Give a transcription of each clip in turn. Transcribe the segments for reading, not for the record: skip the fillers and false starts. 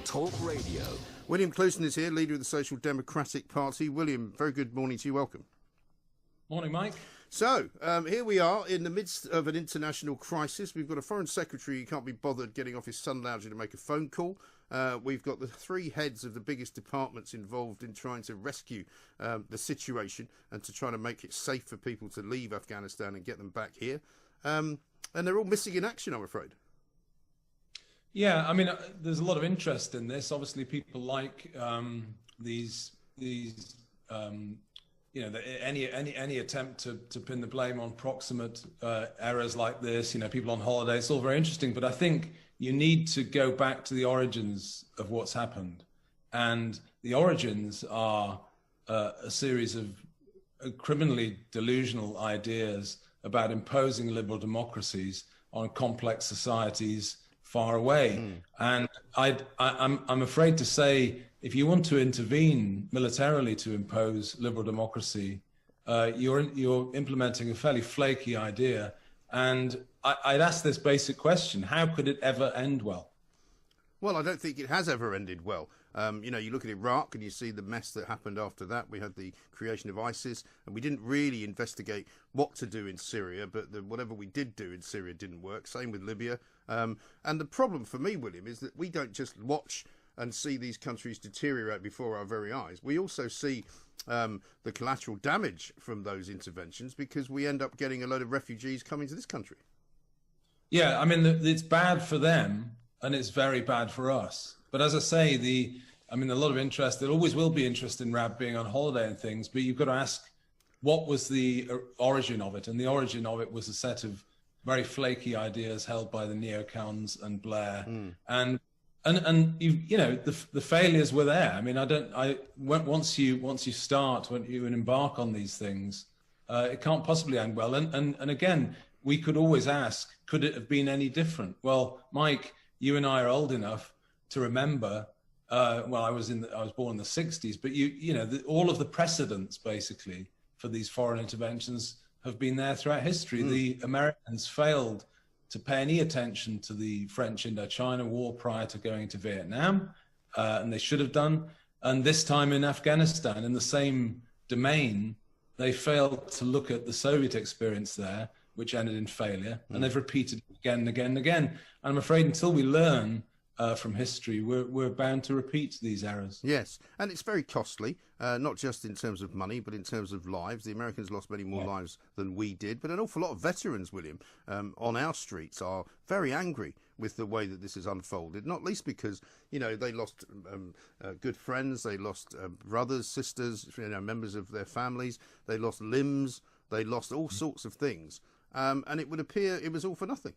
on Talk Radio. William Clouston is here, leader of the Social Democratic Party. William, very good morning to you. Welcome. Morning, Mike. So, here we are in the midst of an international crisis. We've got a foreign secretary who can't be bothered getting off his sun lounger to make a phone call. We've got the three heads of the biggest departments involved in trying to rescue the situation and to try to make it safe for people to leave Afghanistan and get them back here. And they're all missing in action, I'm afraid. Yeah, I mean, there's a lot of interest in this. Obviously, people like these any attempt to pin the blame on proximate errors like this. People on holiday. It's all very interesting, but I think you need to go back to the origins of what's happened, and the origins are a series of criminally delusional ideas about imposing liberal democracies on complex societies far away. And I'm afraid to say, if you want to intervene militarily to impose liberal democracy, you're implementing a fairly flaky idea. And I'd ask this basic question: how could it ever end well? Well, I don't think it has ever ended well. You look at Iraq and you see the mess that happened after that. We had the creation of ISIS, and we didn't really investigate what to do in Syria, but whatever we did do in Syria didn't work. Same with Libya. And the problem for me, William, is that we don't just watch and see these countries deteriorate before our very eyes. We also see the collateral damage from those interventions, because we end up getting a load of refugees coming to this country. Yeah, I mean, it's bad for them and it's very bad for us. But as I say, a lot of interest, there always will be interest in Rab being on holiday and things, but you've got to ask, what was the origin of it? And the origin of it was a set of very flaky ideas held by the neocons and Blair. And the failures were there. I mean, once you embark on these things, it can't possibly end well. And again, we could always ask, could it have been any different? Well, Mike, you and I are old enough to remember. I was born in the 60s, but all of the precedents basically for these foreign interventions have been there throughout history. The Americans failed to pay any attention to the French Indochina War prior to going to Vietnam, and they should have done. And this time in Afghanistan, in the same domain, they failed to look at the Soviet experience there, which ended in failure, and they've repeated it again and again and again. And I'm afraid until we learn from history, we're bound to repeat these errors. Yes, and it's very costly, not just in terms of money, but in terms of lives. The Americans lost many more lives than we did, but an awful lot of veterans, William, on our streets are very angry with the way that this has unfolded, not least because, they lost good friends, they lost brothers, sisters, members of their families, they lost limbs, they lost all sorts of things. And it would appear it was all for nothing.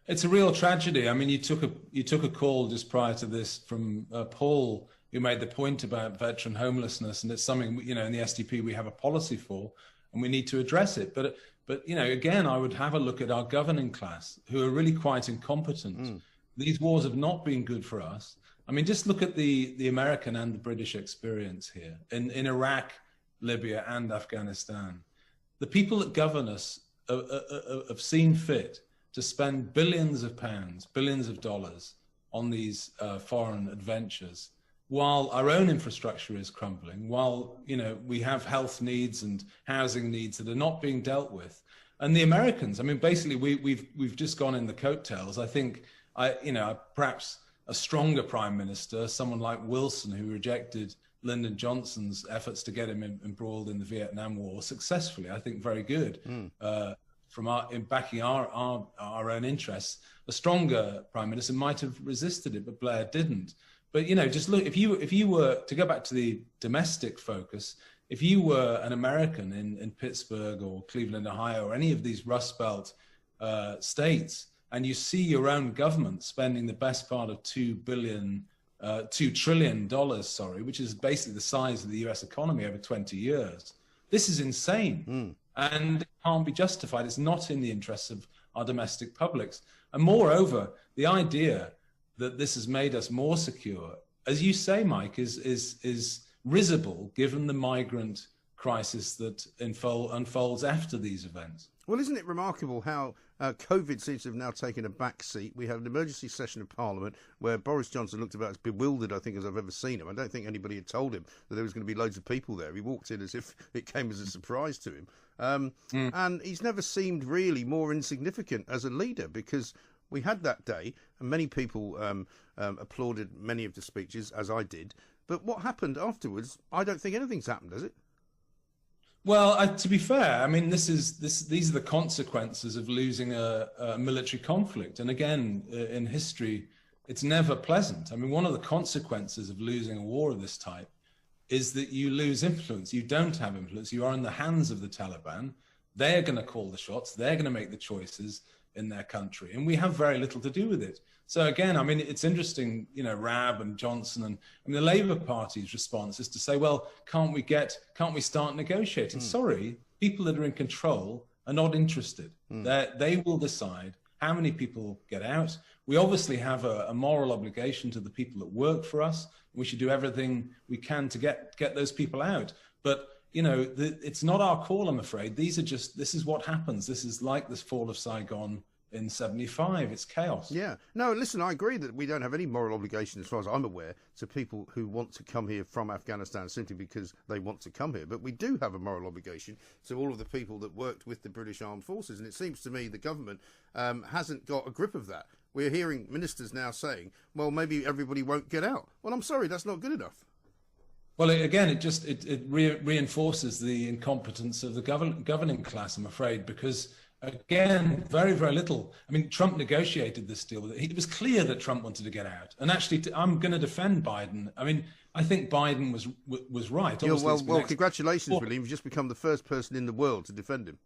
It's a real tragedy. I mean, you took a call just prior to this from Paul, who made the point about veteran homelessness, and it's something in the SDP we have a policy for, and we need to address it. But again, I would have a look at our governing class, who are really quite incompetent. These wars have not been good for us. I mean, just look at the American and the British experience here in Iraq, Libya, and Afghanistan. The people that govern us have seen fit to spend billions of pounds, billions of dollars on these foreign adventures, while our own infrastructure is crumbling, while we have health needs and housing needs that are not being dealt with. And the Americans, I mean, basically we've just gone in the coattails. I think perhaps a stronger prime minister, someone like Wilson, who rejected Lyndon Johnson's efforts to get him embroiled in the Vietnam War successfully, I think very good. In backing our own interests, a stronger prime minister might have resisted it, but Blair didn't. But just look, if you were to go back to the domestic focus, if you were an American in Pittsburgh or Cleveland, Ohio, or any of these Rust Belt states, and you see your own government spending the best part of $2 trillion, which is basically the size of the US economy over 20 years, this is insane. And it can't be justified. It's not in the interests of our domestic publics. And moreover, the idea that this has made us more secure, as you say, Mike, is risible given the migrant crisis that unfolds after these events. Well, isn't it remarkable how COVID seems to have now taken a back seat? We had an emergency session of Parliament where Boris Johnson looked about as bewildered, I think, as I've ever seen him. I don't think anybody had told him that there was going to be loads of people there. He walked in as if it came as a surprise to him. And he's never seemed really more insignificant as a leader, because we had that day and many people applauded many of the speeches, as I did. But what happened afterwards, I don't think anything's happened, has it? Well, to be fair, I mean, these are the consequences of losing a military conflict. And again, in history, it's never pleasant. I mean, one of the consequences of losing a war of this type is that you lose influence. You don't have influence. You are in the hands of the Taliban. They're going to call the shots. They're going to make the choices in their country. And we have very little to do with it. So again, I mean, it's interesting, you know, Raab and Johnson and the Labour Party's response is to say, well, can't we start negotiating? Sorry, people that are in control are not interested. They will decide how many people get out. We obviously have a moral obligation to the people that work for us. We should do everything we can to get those people out. But, you know, it's not our call, I'm afraid. This is what happens. This is like this fall of Saigon in 75. It's chaos. Yeah. No, listen, I agree that we don't have any moral obligation, as far as I'm aware, to people who want to come here from Afghanistan simply because they want to come here. But we do have a moral obligation to all of the people that worked with the British Armed Forces. And it seems to me the government hasn't got a grip of that. We're hearing ministers now saying, well, maybe everybody won't get out. Well, I'm sorry, that's not good enough. Well, again, it reinforces the incompetence of the governing class, I'm afraid, because again, very, very little. I mean, Trump negotiated this deal. It was clear that Trump wanted to get out. And actually, I'm going to defend Biden. I mean, I think Biden was right. Yeah, well, congratulations, William. You've just become the first person in the world to defend him.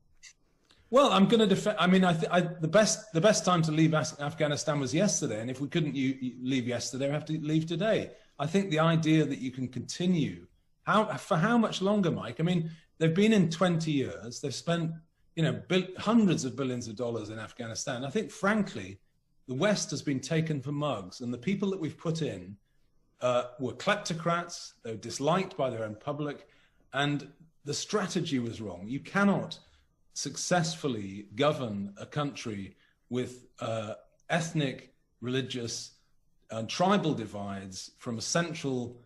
Well, I'm going to defend. I mean, the best time to leave Afghanistan was yesterday. And if we couldn't leave yesterday, we have to leave today. I think the idea that you can continue, for how much longer, Mike? I mean, they've been in 20 years. They've spent, you know, hundreds of billions of dollars in Afghanistan. I think, frankly, the West has been taken for mugs, and the people that we've put in were kleptocrats. They were disliked by their own public, and the strategy was wrong. You cannot successfully govern a country with ethnic, religious, and tribal divides from a central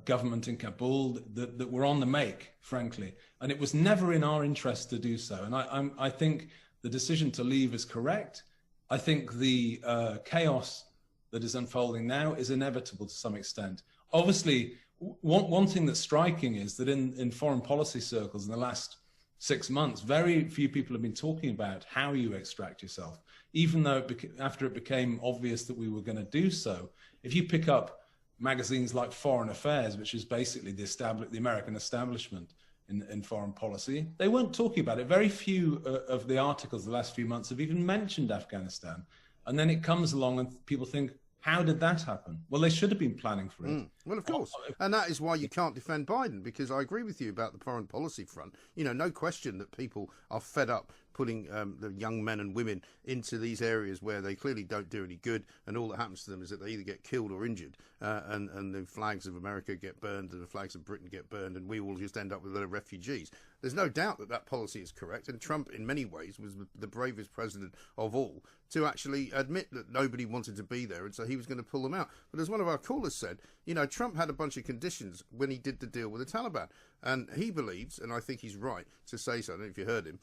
government in Kabul that were on the make, frankly. And it was never in our interest to do so. And I think the decision to leave is correct. I think the chaos that is unfolding now is inevitable to some extent. Obviously, one thing that's striking is that in foreign policy circles in the last 6 months, very few people have been talking about how you extract yourself, even though after it became obvious that we were going to do so. If you pick up magazines like Foreign Affairs, which is basically the American establishment in foreign policy, they weren't talking about it. Very few of the articles the last few months have even mentioned Afghanistan. And then it comes along and people think, how did that happen? Well, they should have been planning for it. Well, of course. And that is why you can't defend Biden, because I agree with you about the foreign policy front. You know, no question that people are fed up putting the young men and women into these areas where they clearly don't do any good, and all that happens to them is that they either get killed or injured, and the flags of America get burned and the flags of Britain get burned, and we all just end up with a lot of refugees. There's no doubt that that policy is correct, and Trump in many ways was the bravest president of all to actually admit that nobody wanted to be there, and so he was going to pull them out. But as one of our callers said, you know, Trump had a bunch of conditions when he did the deal with the Taliban, and he believes, and I think he's right to say so, I don't know if you heard him,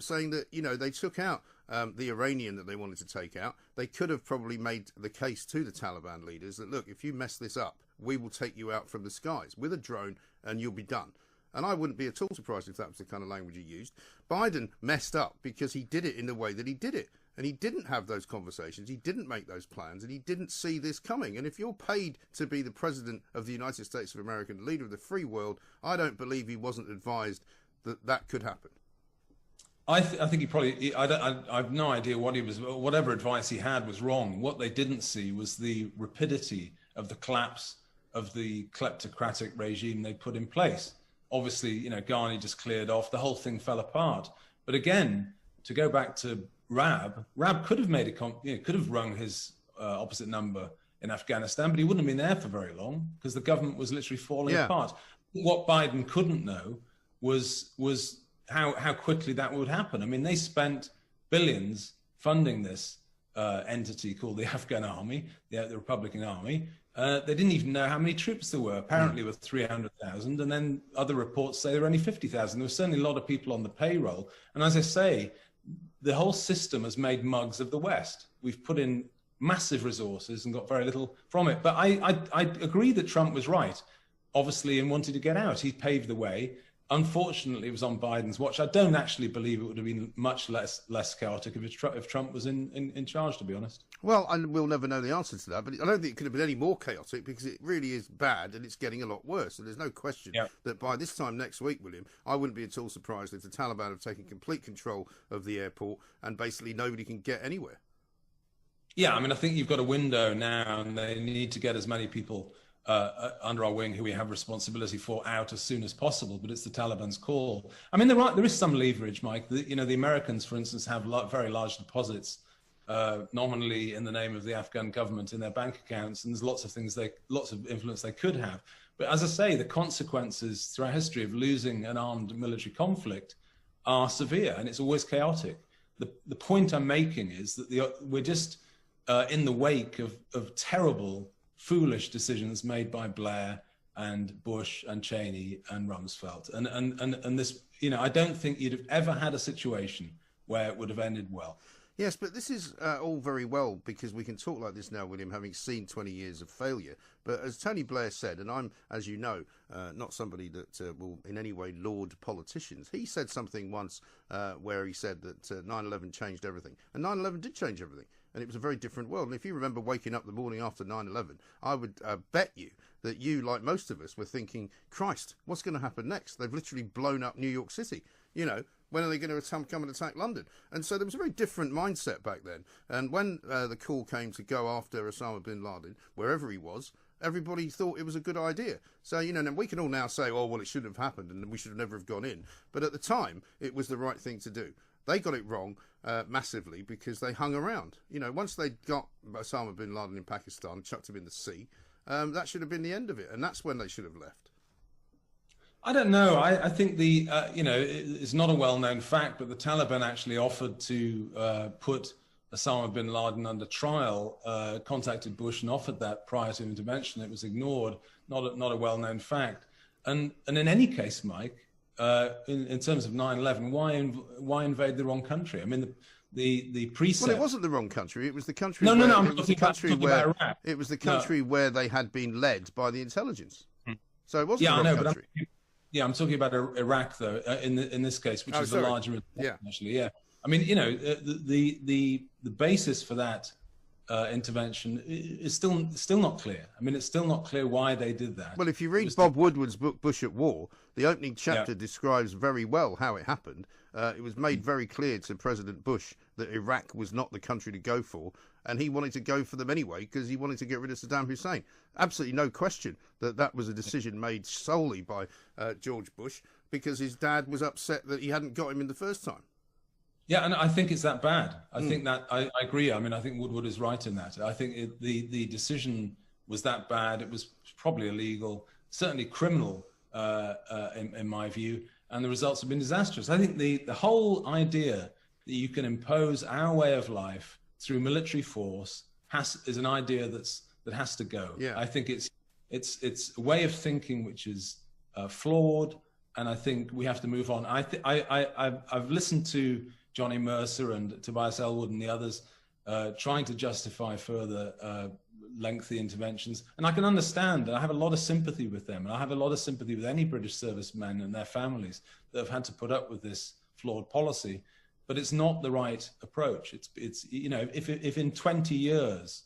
saying that, you know, they took out the Iranian that they wanted to take out. They could have probably made the case to the Taliban leaders that, look, if you mess this up, we will take you out from the skies with a drone and you'll be done. And I wouldn't be at all surprised if that was the kind of language he used. Biden messed up because he did it in the way that he did it. And he didn't have those conversations, he didn't make those plans, and he didn't see this coming. And if you're paid to be the president of the United States of America, the leader of the free world, I don't believe he wasn't advised that that could happen. I think he probably, I have no idea what he was, whatever advice he had was wrong. What they didn't see was the rapidity of the collapse of the kleptocratic regime they put in place. Obviously, you know, Ghani just cleared off, the whole thing fell apart. But again, to go back to Raab could have made could have rung his opposite number in Afghanistan, but he wouldn't have been there for very long because the government was literally falling apart. What Biden couldn't know was how quickly that would happen. I mean, they spent billions funding this entity called the Afghan army, the Republican army. They didn't even know how many troops there were. Apparently, with 300,000, and then other reports say there were only 50,000. There were certainly a lot of people on the payroll. And as I say, the whole system has made mugs of the West. We've put in massive resources and got very little from it. But I agree that Trump was right, obviously, in wanting to get out. He paved the way. Unfortunately, it was on Biden's watch. I don't actually believe it would have been much less chaotic if Trump was in charge, to be honest. Well, we'll never know the answer to that, but I don't think it could have been any more chaotic because it really is bad and it's getting a lot worse. And there's no question that by this time next week, William, I wouldn't be at all surprised if the Taliban have taken complete control of the airport and basically nobody can get anywhere. Yeah, I mean, I think you've got a window now and they need to get as many people under our wing who we have responsibility for out as soon as possible, but it's the Taliban's call. I mean, there is some leverage, Mike. The Americans, for instance, have very large deposits nominally in the name of the Afghan government in their bank accounts, and there's lots of influence they could have. But as I say, the consequences throughout history of losing an armed military conflict are severe, and it's always chaotic. The point I'm making is that we're just in the wake of terrible, foolish decisions made by Blair and Bush and Cheney and Rumsfeld. And this, I don't think you'd have ever had a situation where it would have ended well. Yes, but this is all very well because we can talk like this now, William, having seen 20 years of failure. But as Tony Blair said, and I'm, as you know, not somebody that will in any way laud politicians. He said something once where he said that 9/11 changed everything. And 9/11 did change everything. And it was a very different world. And if you remember waking up the morning after 9/11, I would bet you that you, like most of us, were thinking, Christ, what's going to happen next? They've literally blown up New York City. When are they going to come and attack London? And so there was a very different mindset back then. And when the call came to go after Osama bin Laden, wherever he was, everybody thought it was a good idea. So, and we can all now say, oh, well, it shouldn't have happened and we should have never have gone in. But at the time, it was the right thing to do. They got it wrong massively because they hung around. Once they'd got Osama bin Laden in Pakistan, chucked him in the sea, that should have been the end of it. And that's when they should have left. I don't know. I think it's not a well-known fact, but the Taliban actually offered to put Osama bin Laden under trial, contacted Bush and offered that prior to intervention. It was ignored. Not a well-known fact. And in any case, Mike, in terms of 9/11, why invade the wrong country? I mean, the precept. Well, it wasn't the wrong country. It was the country. No. It was the country where it was the country where they had been led by the intelligence. So it wasn't the wrong country. I'm talking about Iraq, though, in this case, which is the larger actually. Yeah, I mean, the basis for that intervention is still not clear. I mean, it's still not clear why they did that. Well, if you read Bob Woodward's book Bush at War, the opening chapter describes very well how it happened. It was made very clear to President Bush that Iraq was not the country to go for, and he wanted to go for them anyway because he wanted to get rid of Saddam Hussein. Absolutely no question that was a decision made solely by George Bush because his dad was upset that he hadn't got him in the first time. Yeah, and I think it's that bad. I think that I agree. I mean, I think Woodward is right in that. I think the decision was that bad. It was probably illegal, certainly criminal in my view, and the results have been disastrous. I think the whole idea that you can impose our way of life through military force is an idea that has to go. Yeah. I think it's a way of thinking which is flawed, and I think we have to move on. I've listened to Johnny Mercer and Tobias Ellwood and the others trying to justify further lengthy interventions. And I can understand, and I have a lot of sympathy with them. And I have a lot of sympathy with any British servicemen and their families that have had to put up with this flawed policy. But it's not the right approach. It's if in 20 years,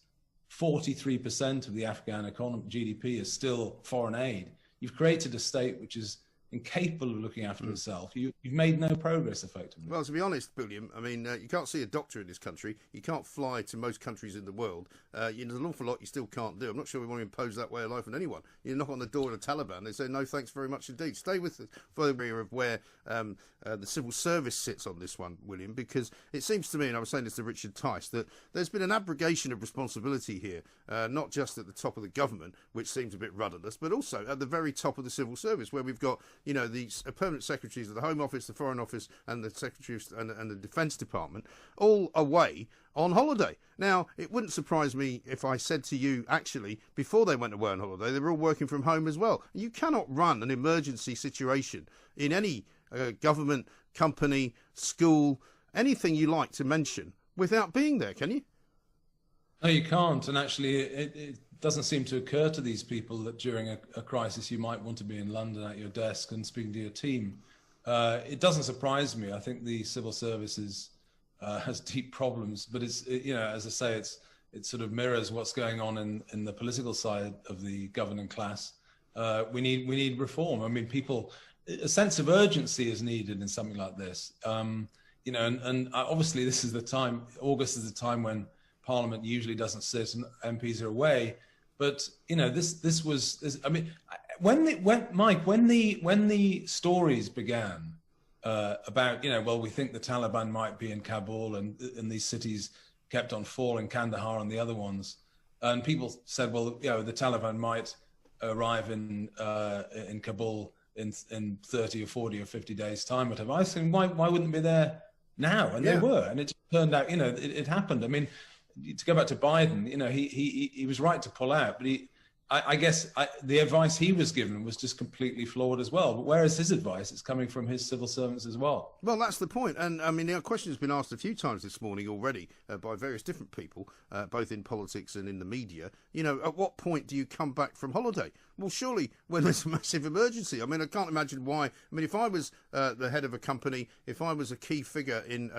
43% of the Afghan economy, GDP is still foreign aid, you've created a state which is incapable of looking after itself. You've made no progress effectively. Well, to be honest, William, I mean, you can't see a doctor in this country. You can't fly to most countries in the world. There's an awful lot you still can't do. I'm not sure we want to impose that way of life on anyone. You knock on the door of the Taliban, they say, no, thanks very much indeed. Stay with the area of where the civil service sits on this one, William, because it seems to me, and I was saying this to Richard Tice, that there's been an abrogation of responsibility here, not just at the top of the government, which seems a bit rudderless, but also at the very top of the civil service, where we've got you know, the permanent secretaries of the Home Office, the Foreign Office, and the secretaries and the Defence Department all away on holiday. Now, it wouldn't surprise me if I said to you, actually, before they went away on holiday, they were all working from home as well. You cannot run an emergency situation in any government, company, school, anything you like to mention without being there, can you? No, you can't. And actually, it doesn't seem to occur to these people that during a crisis, you might want to be in London at your desk and speaking to your team. It doesn't surprise me. I think the civil service has deep problems, but you know, as I say, it sort of mirrors what's going on in the political side of the governing class. We need reform. I mean, a sense of urgency is needed in something like this. You know, and obviously this is the time. August is the time when Parliament usually doesn't sit and MPs are away. But you know, this was. I mean, when the stories began about, you know, well, we think the Taliban might be in Kabul, and these cities kept on falling, Kandahar and the other ones, and people said, well, you know, the Taliban might arrive in Kabul in 30 or 40 or 50 days time, whatever. I said, why wouldn't they be there now? And they were, and it just turned out, you know, it happened. I mean, to go back to Biden, you know, he was right to pull out, but I guess the advice he was given was just completely flawed as well. But where is his advice? It's coming from his civil servants as well. Well, that's the point. And I mean, the question has been asked a few times this morning already by various different people, both in politics and in the media. You know, at what point do you come back from holiday? Well, surely when there's a massive emergency. I mean, I can't imagine why. I mean, if I was the head of a company, if I was a key figure in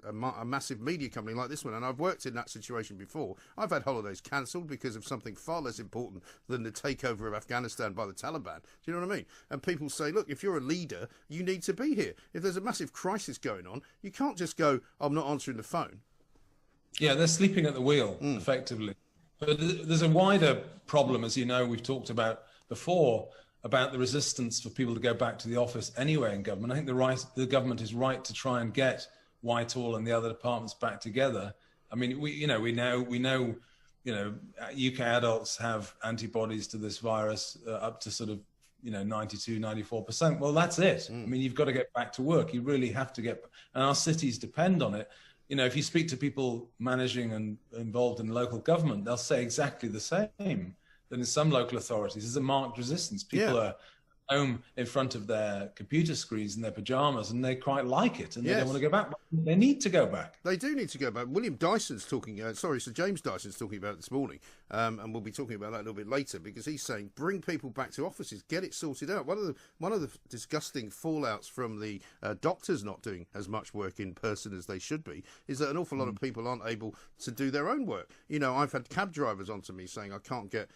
a massive media company like this one, and I've worked in that situation before, I've had holidays cancelled because of something far less important than the takeover of Afghanistan by the Taliban. Do you know what I mean? And people say, look, if you're a leader, you need to be here. If there's a massive crisis going on, you can't just go, I'm not answering the phone. Yeah, they're sleeping at the wheel, effectively. But there's a wider problem, as you know, we've talked about before, about the resistance for people to go back to the office anyway in government. I think the government is right to try and get Whitehall and the other departments back together. I mean, we know, you know, UK adults have antibodies to this virus up to sort of, you know, 92, 94%. Well, that's it. I mean, you've got to get back to work. You really have to and our cities depend on it. You know, if you speak to people managing and involved in local government, they'll say exactly the same, that in some local authorities there's a marked resistance. People are home in front of their computer screens in their pajamas, and they quite like it, and they don't want to go back. They need to go back. They do need to go back. William Dyson's talking, Sir James Dyson's talking about it this morning, and we'll be talking about that a little bit later, because he's saying bring people back to offices, get it sorted out. One of the disgusting fallouts from the doctors not doing as much work in person as they should be is that an awful lot of people aren't able to do their own work. You know, I've had cab drivers onto me saying I can't get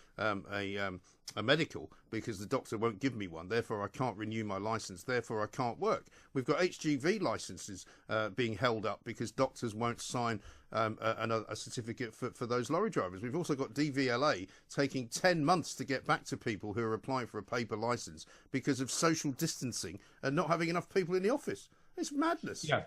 a medical because the doctor won't give me one, therefore I can't renew my licence, therefore I can't work. We've got HGV licences being held up because doctors won't sign a certificate for those lorry drivers. We've also got DVLA taking 10 months to get back to people who are applying for a paper licence because of social distancing and not having enough people in the office. It's madness. Yeah.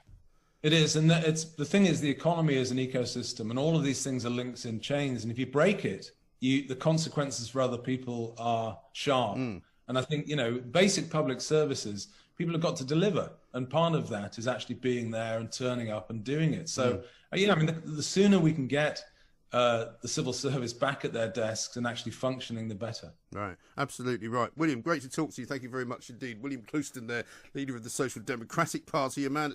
It is, and the thing is, the economy is an ecosystem, and all of these things are links in chains, and if you break it, the consequences for other people are sharp. And I think, you know, basic public services, people have got to deliver. And part of that is actually being there and turning up and doing it. So, you know, I mean, the sooner we can get the civil service back at their desks and actually functioning, the better. Right, absolutely right. William, great to talk to you. Thank you very much indeed. William Clouston there, leader of the Social Democratic Party, a man